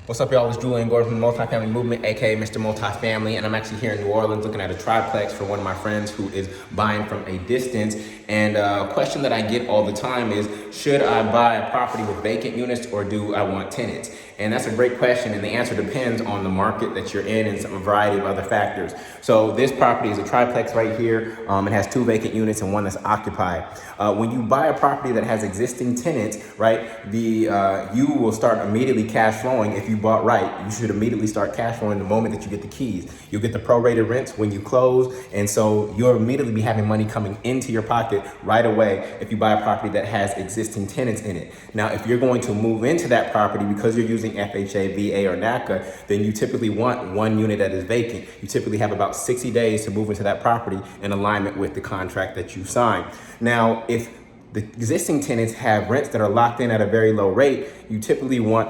What's up, y'all? It's Jullien from the Multifamily Movement, aka Mr. Multifamily, and I'm actually here in New Orleans looking at a triplex for one of my friends who is buying from a distance. And a question that I get all the time is, should I buy a property with vacant units or do I want tenants? And that's a great question, and the answer depends on the market that you're in and a variety of other factors. So this property is a triplex right here. It has 2 vacant units and 1 that's occupied. When you buy a property that has existing tenants, right, you will start immediately cash flowing. If you bought right, you should immediately start cash flowing the moment that you get the keys. You'll get the prorated rents when you close, and so you'll immediately be having money coming into your pocket right away if you buy a property that has existing tenants in it. Now, if you're going to move into that property because you're using FHA, VA, or NACA, then you typically want 1 unit that is vacant. You typically have about 60 days to move into that property in alignment with the contract that you signed. Now, if the existing tenants have rents that are locked in at a very low rate, you typically want,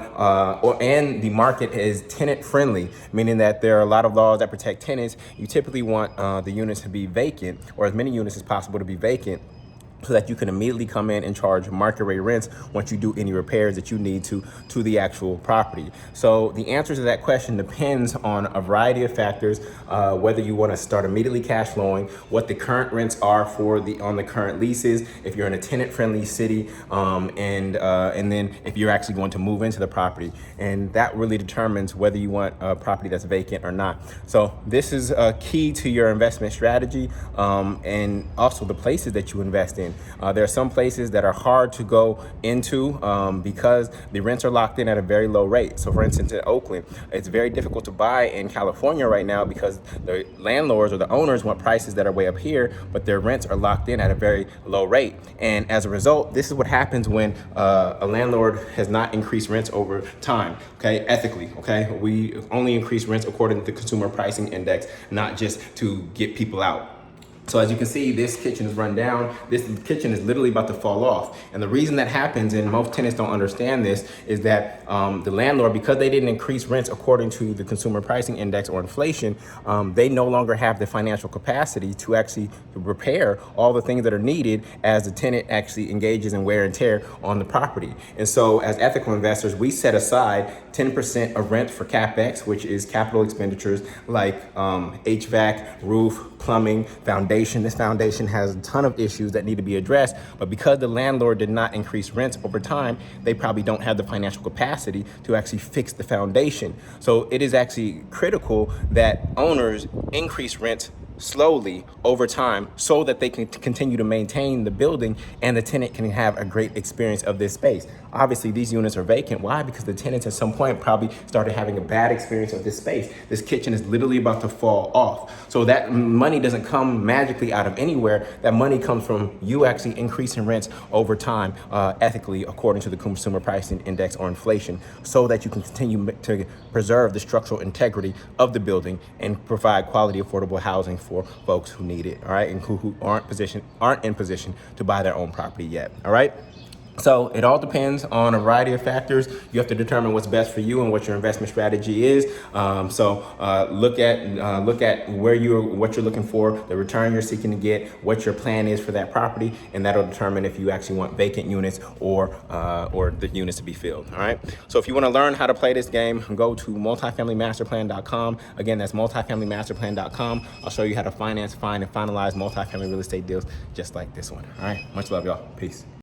and the market is tenant friendly, meaning that there are a lot of laws that protect tenants. You typically want the units to be vacant, or as many units as possible to be vacant, so that you can immediately come in and charge market rate rents once you do any repairs that you need to the actual property. So the answer to that question depends on a variety of factors, whether you want to start immediately cash flowing, what the current rents are on the current leases, if you're in a tenant-friendly city, and then if you're actually going to move into the property. And that really determines whether you want a property that's vacant or not. So this is key to your investment strategy, and also the places that you invest in. There are some places that are hard to go into because the rents are locked in at a very low rate. So for instance, in Oakland, it's very difficult to buy in California right now because the landlords or the owners want prices that are way up here, but their rents are locked in at a very low rate. And as a result, this is what happens when a landlord has not increased rents over time, okay, ethically, okay? We only increase rents according to the consumer pricing index, not just to get people out. So as you can see, this kitchen is run down. This kitchen is literally about to fall off. And the reason that happens, and most tenants don't understand this, is that the landlord, because they didn't increase rents according to the consumer pricing index or inflation, they no longer have the financial capacity to actually repair all the things that are needed as the tenant actually engages in wear and tear on the property. And so as ethical investors, we set aside 10% of rent for CapEx, which is capital expenditures like HVAC, roof, plumbing, foundation. This foundation has a ton of issues that need to be addressed, but because the landlord did not increase rents over time, they probably don't have the financial capacity to actually fix the foundation. So it is actually critical that owners increase rents slowly over time so that they can continue to maintain the building and the tenant can have a great experience of this space. Obviously, these units are vacant. Why? Because the tenants at some point probably started having a bad experience of this space. This kitchen is literally about to fall off. So that money doesn't come magically out of anywhere. That money comes from you actually increasing rents over time, ethically, according to the consumer pricing index or inflation, so that you can continue to preserve the structural integrity of the building and provide quality, affordable housing for folks who need it, all right, and who aren't in position to buy their own property yet, all right? So it all depends on a variety of factors. You have to determine what's best for you and what your investment strategy is. Look at what you're looking for, the return you're seeking to get, what your plan is for that property, and that'll determine if you actually want vacant units or the units to be filled. All right. So if you want to learn how to play this game, go to multifamilymasterplan.com. Again, that's multifamilymasterplan.com. I'll show you how to find and finalize multifamily real estate deals just like this one. All right. Much love, y'all. Peace.